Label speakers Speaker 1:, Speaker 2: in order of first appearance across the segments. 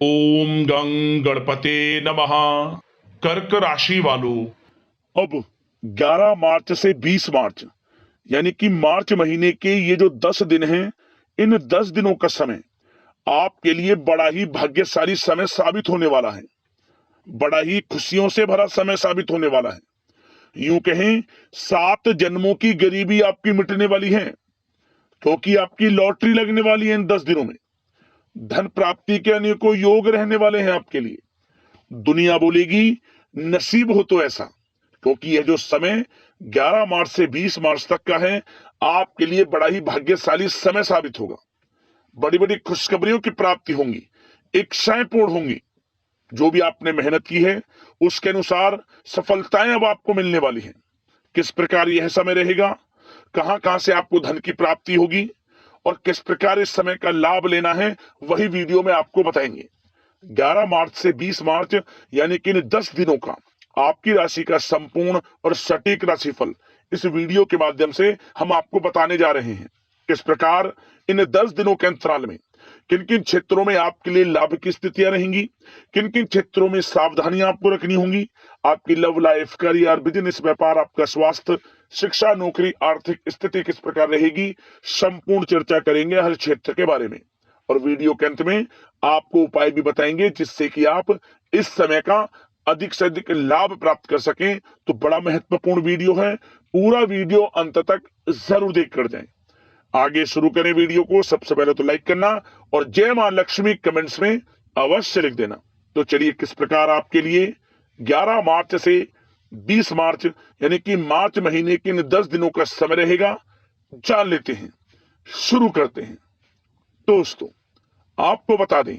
Speaker 1: ओम गं गणपते नमः। कर्क राशि वालों,
Speaker 2: अब 11 मार्च से 20 मार्च यानी कि मार्च महीने के ये जो 10 दिन हैं, इन 10 दिनों का समय आपके लिए बड़ा ही भाग्यशाली समय साबित होने वाला है। बड़ा ही खुशियों से भरा समय साबित होने वाला है। यूं कहें 7 जन्मों की गरीबी आपकी मिटने वाली है, क्योंकि आपकी लॉटरी लगने वाली है इन 10 दिनों में। धन प्राप्ति के अनेकों योग रहने वाले हैं आपके लिए। दुनिया बोलेगी नसीब हो तो ऐसा, क्योंकि यह जो समय 11 मार्च से 20 मार्च तक का है, आपके लिए बड़ा ही भाग्यशाली समय साबित होगा। बड़ी बड़ी खुशखबरियों की प्राप्ति होंगी, इच्छाएं पूर्ण होंगी। जो भी आपने मेहनत की है उसके अनुसार सफलताएं अब आपको मिलने वाली हैं। किस प्रकार यह समय रहेगा, कहां कहां से आपको धन की प्राप्ति होगी और किस प्रकार इस समय का लाभ लेना है, वही वीडियो में आपको बताएंगे। 11 मार्च से 20 मार्च यानी कि इन 10 दिनों का आपकी राशि का संपूर्ण और सटीक राशिफल इस वीडियो के माध्यम से हम आपको बताने जा रहे हैं। किस प्रकार इन 10 दिनों के अंतराल में किन किन क्षेत्रों में आपके लिए लाभ की स्थितियां रहेंगी, किन किन क्षेत्रों में सावधानियां आपको रखनी होंगी। आपकी लव लाइफ, करियर, बिजनेस, व्यापार, आपका स्वास्थ्य, शिक्षा, नौकरी, आर्थिक स्थिति किस प्रकार रहेगी, संपूर्ण चर्चा करेंगे हर क्षेत्र के बारे में। और वीडियो के अंत में आपको उपाय भी बताएंगे जिससे कि आप इस समय का अधिक से अधिक लाभ प्राप्त कर सकें। तो बड़ा महत्वपूर्ण वीडियो है, पूरा वीडियो अंत तक जरूर देख कर जाएं। आगे शुरू करें वीडियो को। सबसे पहले तो लाइक करना और जय मां लक्ष्मी कमेंट्स में अवश्य लिख देना। तो चलिए, किस प्रकार आपके लिए 11 मार्च से 20 मार्च यानी कि मार्च महीने के इन 10 दिनों का समय रहेगा, जान लेते हैं। शुरू करते हैं। दोस्तों, आपको बता दें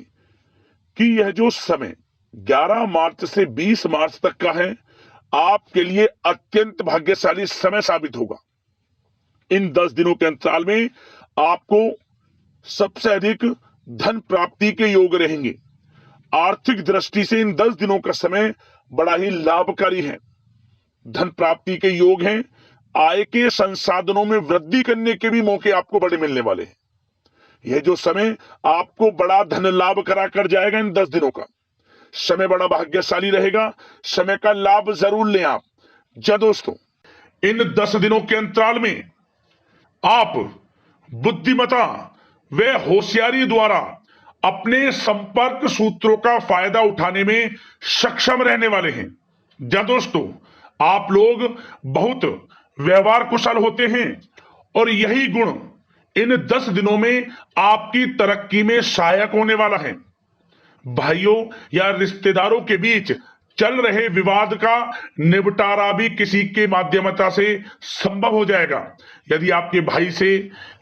Speaker 2: कि यह जो समय 11 मार्च से 20 मार्च तक का है, आपके लिए अत्यंत भाग्यशाली समय साबित होगा। इन 10 दिनों के अंतराल में आपको सबसे अधिक धन प्राप्ति के योग रहेंगे। आर्थिक दृष्टि से इन 10 दिनों का समय बड़ा ही लाभकारी है। धन प्राप्ति के योग हैं। आय के संसाधनों में वृद्धि करने के भी मौके आपको बड़े मिलने वाले हैं। यह जो समय आपको बड़ा धन लाभ करा कर जाएगा, इन 10 दिनों का समय बड़ा भाग्यशाली रहेगा। समय का लाभ जरूर लें आप। जी दोस्तों, इन 10 दिनों के अंतराल में आप बुद्धिमता व होशियारी द्वारा अपने संपर्क सूत्रों का फायदा उठाने में सक्षम रहने वाले हैं। जी दोस्तों, आप लोग बहुत व्यवहार कुशल होते हैं और यही गुण इन 10 दिनों में आपकी तरक्की में सहायक होने वाला है। भाइयों या रिश्तेदारों के बीच चल रहे विवाद का निपटारा भी किसी के माध्यमता से संभव हो जाएगा। यदि आपके भाई से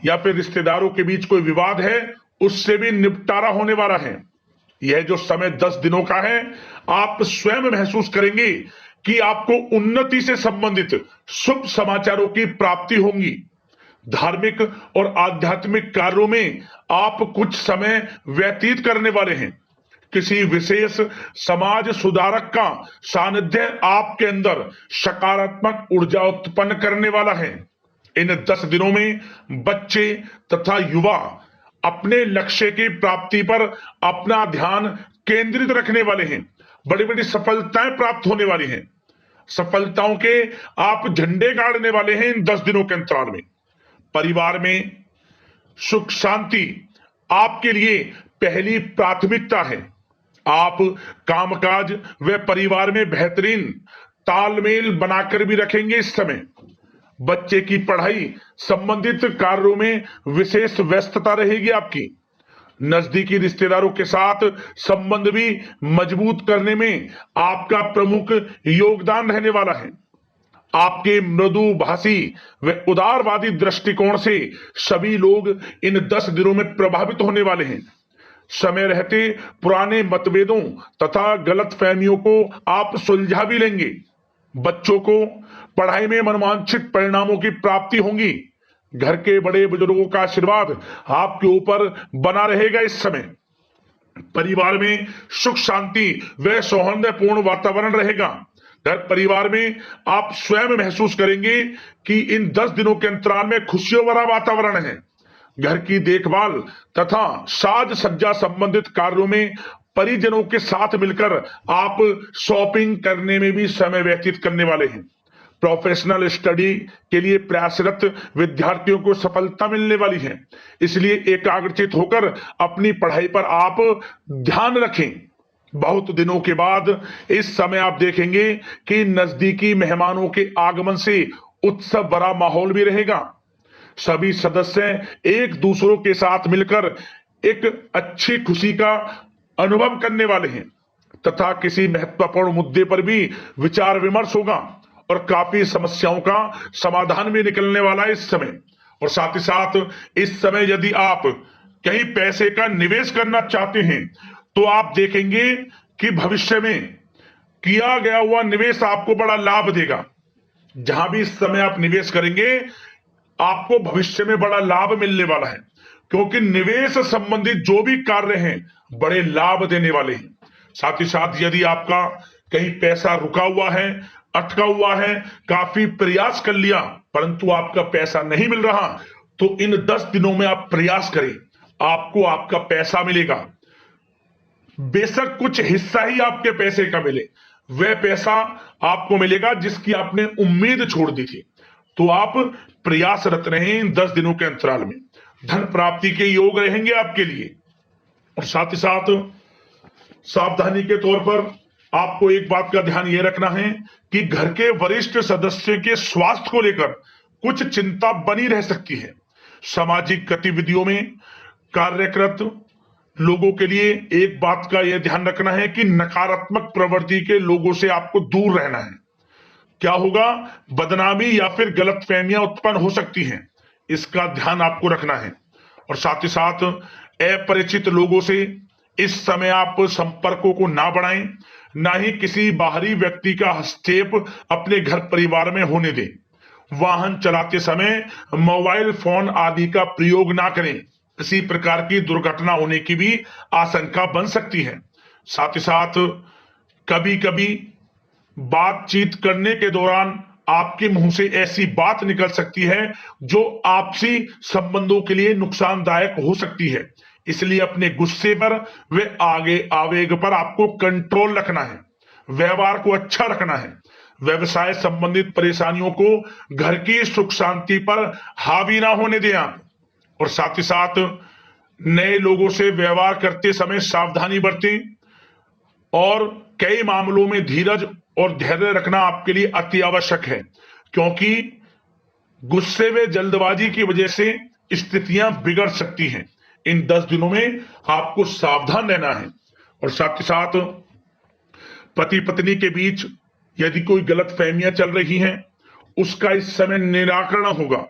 Speaker 2: या फिर रिश्तेदारों के बीच कोई विवाद है, उससे भी निपटारा होने वाला है। यह जो समय 10 दिनों का है, आप स्वयं महसूस करेंगे कि आपको उन्नति से संबंधित शुभ समाचारों की प्राप्ति होगी। धार्मिक और आध्यात्मिक कार्यों में आप कुछ समय व्यतीत करने वाले हैं। किसी विशेष समाज सुधारक का सानिध्य आपके अंदर सकारात्मक ऊर्जा उत्पन्न करने वाला है। इन 10 दिनों में बच्चे तथा युवा अपने लक्ष्य की प्राप्ति पर अपना ध्यान केंद्रित रखने वाले हैं। बड़ी बड़ी सफलताएं प्राप्त होने वाली हैं। सफलताओं के आप झंडे गाड़ने वाले हैं इन 10 दिनों के अंतराल में। परिवार में सुख शांति आपके लिए पहली प्राथमिकता है। आप कामकाज व परिवार में बेहतरीन तालमेल बनाकर भी रखेंगे इस समय। बच्चे की पढ़ाई संबंधित कार्यों में विशेष व्यस्तता रहेगी आपकी। नजदीकी रिश्तेदारों के साथ संबंध भी मजबूत करने में आपका प्रमुख योगदान रहने वाला है। आपके मृदु भाषी व उदारवादी दृष्टिकोण से सभी लोग इन 10 दिनों में प्रभावित होने वाले हैं। समय रहते पुराने मतभेदों तथा गलतफहमियों को आप सुलझा भी लेंगे। बच्चों को पढ़ाई में मनवांछित परिणामों की प्राप्ति होगी। घर के बड़े बुजुर्गों का आशीर्वाद आपके ऊपर बना रहेगा इस समय। परिवार में सुख शांति व सौहार्दपूर्ण वातावरण रहेगा। घर परिवार में आप स्वयं महसूस करेंगे कि इन 10 दिनों के अंतराल में खुशियों भरा वातावरण है। घर की देखभाल तथा साज सज्जा संबंधित कार्यों में परिजनों के साथ मिलकर आप शॉपिंग करने में भी समय व्यतीत करने वाले हैं। प्रोफेशनल स्टडी के लिए प्रयासरत विद्यार्थियों को सफलता मिलने वाली है, इसलिए एकाग्रचित होकर अपनी पढ़ाई पर आप ध्यान रखें। बहुत दिनों के बाद इस समय आप देखेंगे कि नजदीकी मेहमानों के आगमन से उत्सव भरा माहौल भी रहेगा। सभी सदस्य एक दूसरों के साथ मिलकर एक अच्छी खुशी का अनुभव करने वाले हैं तथा किसी महत्वपूर्ण मुद्दे पर भी विचार विमर्श होगा और काफी समस्याओं का समाधान भी निकलने वाला है इस समय। और साथ ही साथ इस समय यदि आप कहीं पैसे का निवेश करना चाहते हैं तो आप देखेंगे कि भविष्य में किया गया हुआ निवेश आपको बड़ा लाभ देगा। जहां भी इस समय आप निवेश करेंगे आपको भविष्य में बड़ा लाभ मिलने वाला है, क्योंकि निवेश संबंधित जो भी कार्य हैं बड़े लाभ देने वाले हैं। साथ ही साथ यदि आपका कहीं पैसा रुका हुआ है, अटका हुआ है, काफी प्रयास कर लिया परंतु आपका पैसा नहीं मिल रहा, तो इन 10 दिनों में आप प्रयास करें, आपको आपका पैसा मिलेगा। बेशक कुछ हिस्सा ही आपके पैसे का मिले, वह पैसा आपको मिलेगा जिसकी आपने उम्मीद छोड़ दी थी। तो आप प्रयासरत रहें इन 10 दिनों के अंतराल में, धन प्राप्ति के योग रहेंगे आपके लिए। और साथ ही साथ सावधानी के तौर पर आपको एक बात का ध्यान यह रखना है कि घर के वरिष्ठ सदस्य के स्वास्थ्य को लेकर कुछ चिंता बनी रह सकती है। सामाजिक गतिविधियों में कार्यरत लोगों के लिए एक बात का यह ध्यान रखना है कि नकारात्मक प्रवृत्ति के लोगों से आपको दूर रहना है। क्या होगा, बदनामी या फिर गलतफहमियां उत्पन्न हो सकती हैं, इसका ध्यान आपको रखना है। और साथ ही साथ अपरिचित लोगों से इस समय आप संपर्कों को ना बढ़ाएं, ना ही किसी बाहरी व्यक्ति का हस्तक्षेप अपने घर परिवार में होने दें। वाहन चलाते समय मोबाइल फोन आदि का प्रयोग ना करें, किसी प्रकार की दुर्घटना होने की भी आशंका बन सकती है। साथ ही साथ कभी कभी बातचीत करने के दौरान आपके मुंह से ऐसी बात निकल सकती है जो आपसी संबंधों के लिए नुकसानदायक हो सकती है, इसलिए अपने गुस्से पर व आगे आवेग पर आपको कंट्रोल रखना है, व्यवहार को अच्छा रखना है। व्यवसाय संबंधित परेशानियों को घर की सुख शांति पर हावी ना होने दें आप। और साथ ही साथ नए लोगों से व्यवहार करते समय सावधानी बरतें और कई मामलों में धीरज और धैर्य रखना आपके लिए अति आवश्यक है, क्योंकि गुस्से व जल्दबाजी की वजह से स्थितियां बिगड़ सकती हैं। इन 10 दिनों में आपको सावधान रहना है। और साथ ही साथ पति पत्नी के बीच यदि कोई गलतफहमियां चल रही हैं उसका इस समय निराकरण होगा।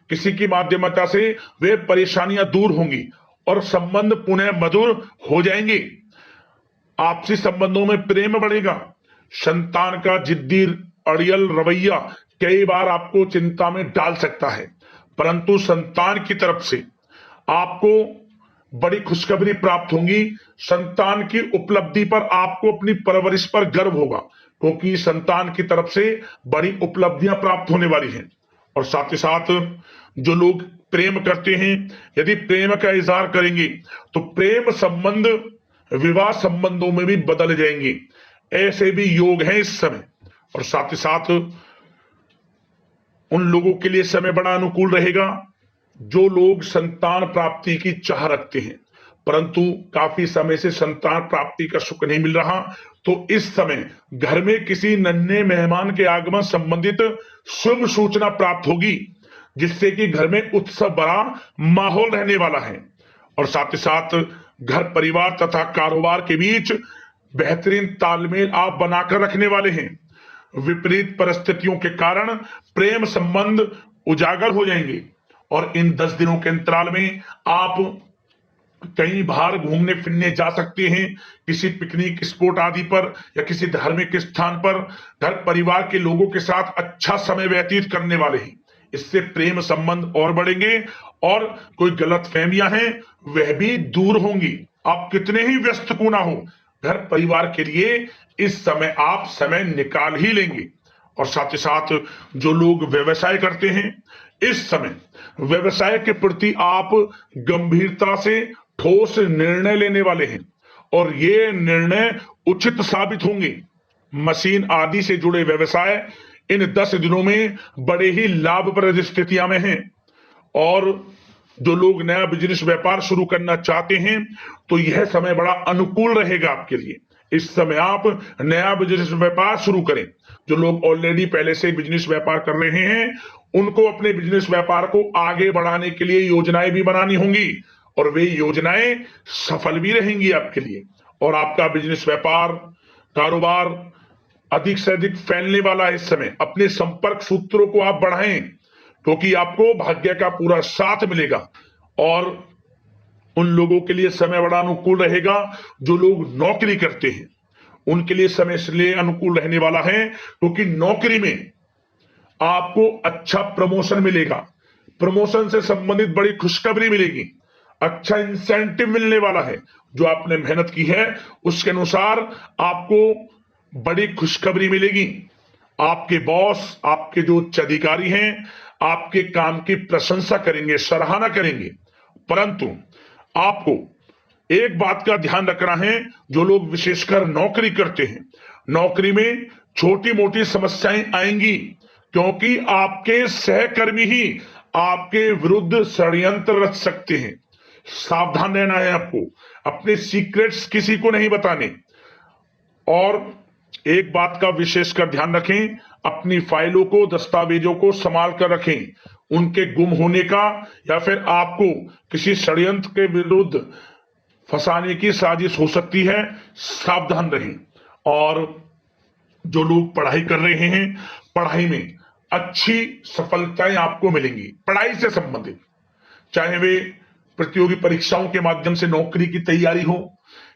Speaker 2: किसी की माध्यमता से वे परेशानियां दूर होंगी और संबंध पुनः मधुर हो जाएंगे। आपसी संबंधों में प्रेम बढ़ेगा। संतान का जिद्दी अड़ियल रवैया कई बार आपको चिंता में डाल सकता है, परंतु संतान की तरफ से आपको बड़ी खुशखबरी प्राप्त होगी। संतान की उपलब्धि पर आपको अपनी परवरिश पर गर्व होगा, क्योंकि संतान की तरफ से बड़ी उपलब्धियां प्राप्त होने वाली हैं। और साथ ही साथ जो लोग प्रेम करते हैं, यदि प्रेम का इजहार करेंगे तो प्रेम संबंध विवाह संबंधों में भी बदल जाएंगे, ऐसे भी योग हैं इस समय। और साथ ही साथ उन लोगों के लिए समय बड़ा अनुकूल रहेगा जो लोग संतान प्राप्ति की चाह रखते हैं, परंतु काफी समय से संतान प्राप्ति का सुख नहीं मिल रहा, तो इस समय घर में किसी नन्हे मेहमान के आगमन संबंधित शुभ सूचना प्राप्त होगी, जिससे कि घर में उत्सव भरा माहौल रहने वाला है। और साथ ही साथ घर परिवार तथा कारोबार के बीच बेहतरीन तालमेल आप बनाकर रखने वाले हैं। विपरीत परिस्थितियों के कारण प्रेम संबंध उजागर हो जाएंगे और इन 10 दिनों के अंतराल में आप कहीं बाहर घूमने फिरने जा सकते हैं, किसी पिकनिक स्पॉट आदि पर या किसी धार्मिक स्थान पर घर परिवार के लोगों के साथ अच्छा समय व्यतीत करने वाले हैं। इससे प्रेम संबंध और बढ़ेंगे और कोई गलतफहमियां हैं वह भी दूर होंगी। आप कितने ही व्यस्त क्यों ना हो, घर परिवार के लिए इस समय आप समय निकाल ही लेंगे। और साथ ही साथ जो लोग व्यवसाय करते हैं, इस समय व्यवसाय के प्रति आप गंभीरता से ठोस निर्णय लेने वाले हैं
Speaker 1: और ये निर्णय उचित साबित होंगे। मशीन आदि से जुड़े व्यवसाय इन 10 दिनों में बड़े ही लाभप्रद स्थितियां में हैं। और जो लोग नया बिजनेस व्यापार शुरू करना चाहते हैं तो यह समय बड़ा अनुकूल रहेगा आपके लिए। इस समय आप नया बिजनेस व्यापार शुरू करें। जो लोग ऑलरेडी पहले से बिजनेस व्यापार कर रहे हैं उनको अपने बिजनेस व्यापार को आगे बढ़ाने के लिए योजनाएं भी बनानी होंगी और वे योजनाएं सफल भी रहेंगी आपके लिए। और आपका बिजनेस व्यापार कारोबार अधिक से अधिक फैलने वाला है। इस समय अपने संपर्क सूत्रों को आप बढ़ाएं क्योंकि आपको भाग्य का पूरा साथ मिलेगा। और उन लोगों के लिए समय बड़ा अनुकूल रहेगा जो लोग नौकरी करते हैं, उनके लिए समय इसलिए अनुकूल रहने वाला है क्योंकि नौकरी में आपको अच्छा प्रमोशन मिलेगा, प्रमोशन से संबंधित बड़ी खुशखबरी मिलेगी, अच्छा इंसेंटिव मिलने वाला है। जो आपने मेहनत की है उसके अनुसार आपको बड़ी खुशखबरी मिलेगी। आपके बॉस, आपके जो उच्च अधिकारी हैं आपके काम की प्रशंसा करेंगे, सराहना करेंगे। परंतु आपको एक बात का ध्यान रखना है, जो लोग विशेषकर नौकरी करते हैं, नौकरी में छोटी मोटी समस्याएं आएंगी क्योंकि आपके सहकर्मी ही आपके विरुद्ध षड्यंत्र रच सकते हैं। सावधान रहना है आपको, अपने सीक्रेट्स किसी को नहीं बताने। और एक बात का विशेषकर ध्यान रखें, अपनी फाइलों को, दस्तावेजों को संभाल कर रखें। उनके गुम होने का या फिर आपको किसी षड्यंत्र के विरुद्ध फंसाने की साजिश हो सकती है, सावधान रहें। और जो लोग पढ़ाई कर रहे हैं, पढ़ाई में अच्छी सफलताएं आपको मिलेंगी। पढ़ाई से संबंधित चाहे वे प्रतियोगी परीक्षाओं के माध्यम से नौकरी की तैयारी हो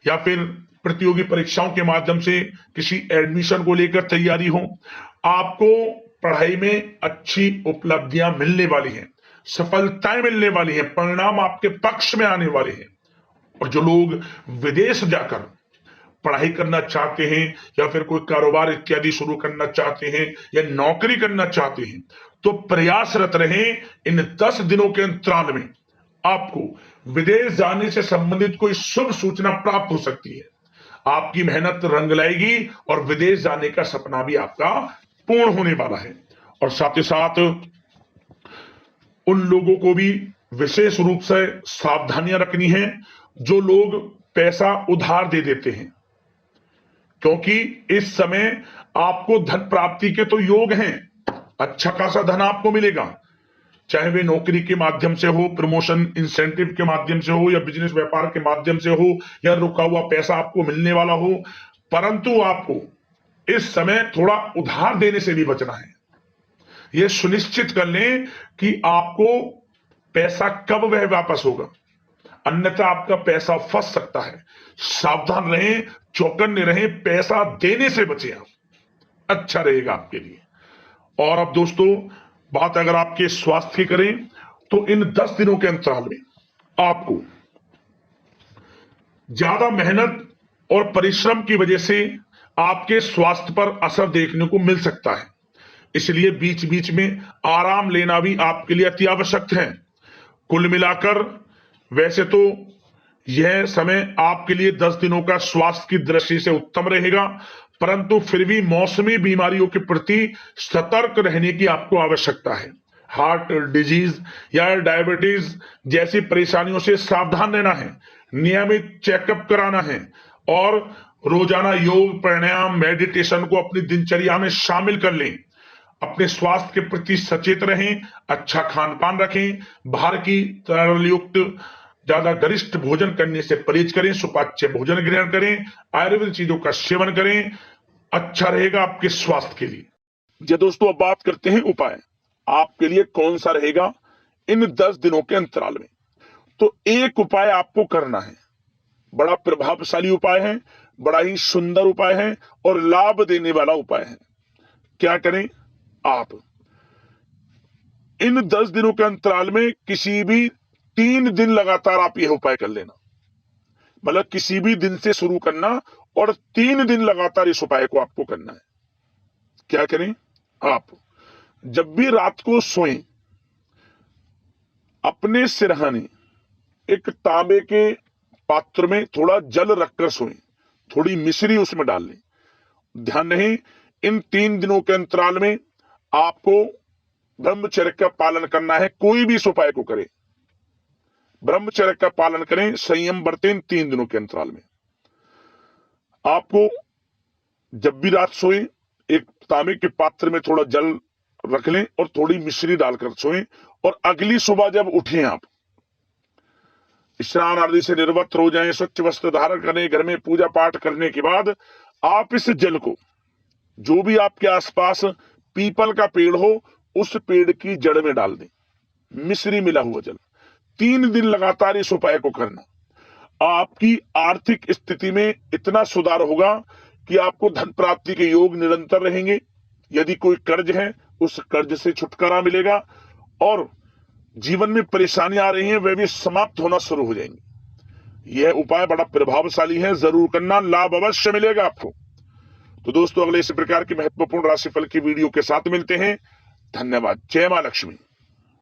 Speaker 1: या फिर प्रतियोगी परीक्षाओं के माध्यम से किसी एडमिशन को लेकर तैयारी हो, आपको पढ़ाई में अच्छी उपलब्धियां मिलने वाली हैं, सफलताएं मिलने वाली हैं, परिणाम आपके पक्ष में आने वाले हैं। और जो लोग विदेश जाकर पढ़ाई करना चाहते हैं या फिर कोई कारोबार इत्यादि शुरू करना चाहते हैं या नौकरी करना चाहते हैं तो प्रयासरत रहें। इन 10 दिनों के अंतराल में आपको विदेश जाने से संबंधित कोई शुभ सूचना प्राप्त हो सकती है। आपकी मेहनत रंग लाएगी और विदेश जाने का सपना भी आपका पूर्ण होने वाला है। और साथ ही साथ उन लोगों को भी विशेष रूप से सावधानियां रखनी है जो लोग पैसा उधार दे देते हैं, क्योंकि इस समय आपको धन प्राप्ति के तो योग हैं, अच्छा खासा धन आपको मिलेगा, चाहे वे नौकरी के माध्यम से हो, प्रमोशन इंसेंटिव के माध्यम से हो या बिजनेस व्यापार के माध्यम से हो या रुका हुआ पैसा आपको मिलने वाला हो। परंतु आपको इस समय थोड़ा उधार देने से भी बचना है। यह सुनिश्चित कर लें कि आपको पैसा कब वह वापस होगा, अन्यथा आपका पैसा फंस सकता है। सावधान रहें, चौकन्ने रहें, पैसा देने से बचें आप, अच्छा रहेगा आपके लिए। और अब दोस्तों बात अगर आपके स्वास्थ्य की करें तो इन 10 दिनों के अंतराल में आपको ज्यादा मेहनत और परिश्रम की वजह से आपके स्वास्थ्य पर असर देखने को मिल सकता है, इसलिए बीच बीच में आराम लेना भी आपके लिए अति आवश्यक है। कुल मिलाकर वैसे तो यह समय आपके लिए 10 दिनों का स्वास्थ्य की दृष्टि से उत्तम रहेगा, परंतु फिर भी मौसमी बीमारियों के प्रति सतर्क रहने की आपको आवश्यकता है। हार्ट डिजीज या डायबिटीज जैसी परेशानियों से सावधान रहना है, नियमित चेकअप कराना है और रोजाना योग, प्राणायाम, मेडिटेशन को अपनी दिनचर्या में शामिल कर लें। अपने स्वास्थ्य के प्रति सचेत रहें, अच्छा खान पान रखें, बाहर की तरलयुक्त ज्यादा गरिष्ठ भोजन करने से परहेज करें, सुपाच्य भोजन ग्रहण करें, आयुर्वेदिक चीजों का सेवन करें, अच्छा रहेगा आपके स्वास्थ्य के लिए।
Speaker 2: जी दोस्तों, अब बात करते हैं उपाय आपके लिए कौन सा रहेगा इन 10 दिनों के अंतराल में। तो एक उपाय आपको करना है, बड़ा प्रभावशाली उपाय है, बड़ा ही सुंदर उपाय है और लाभ देने वाला उपाय है। क्या करें आप इन 10 दिनों के अंतराल में किसी भी 3 दिन लगातार आप यह उपाय कर लेना, मतलब किसी भी दिन से शुरू करना और 3 दिन लगातार इस उपाय को आपको करना है। क्या करें आप जब भी रात को सोएं, अपने सिरहाने एक तांबे के पात्र में थोड़ा जल रखकर सोएं, थोड़ी मिश्री उसमें डाल लें। ध्यान रहे, इन 3 दिनों के अंतराल में आपको ब्रह्मचर्य का पालन करना है। कोई भी इस उपाय को करे, ब्रह्मचर्य का पालन करें, संयम बरतें। इन 3 दिनों के अंतराल में आपको जब भी रात सोए एक तांबे के पात्र में थोड़ा जल रख लें और थोड़ी मिश्री डालकर सोएं। और अगली सुबह जब उठें, आप स्नान आदि से निर्वस्त्र हो जाएं, स्वच्छ वस्त्र धारण करें, घर में पूजा पाठ करने के बाद आप इस जल को, जो भी आपके आसपास पीपल का पेड़ हो, उस पेड़ की जड़ में डाल दें, मिश्री मिला हुआ जल। 3 दिन लगातार इस उपाय को करना। आपकी आर्थिक स्थिति में इतना सुधार होगा कि आपको धन प्राप्ति के योग निरंतर रहेंगे। यदि कोई कर्ज है, उस कर्ज से छुटकारा मिलेगा और जीवन में परेशानियां आ रही हैं, वे भी समाप्त होना शुरू हो जाएंगी। यह उपाय बड़ा प्रभावशाली है, जरूर करना, लाभ अवश्य मिलेगा आपको। तो दोस्तों, अगले इसी प्रकार की महत्वपूर्ण राशिफल की वीडियो के साथ मिलते हैं। धन्यवाद। जय मां लक्ष्मी।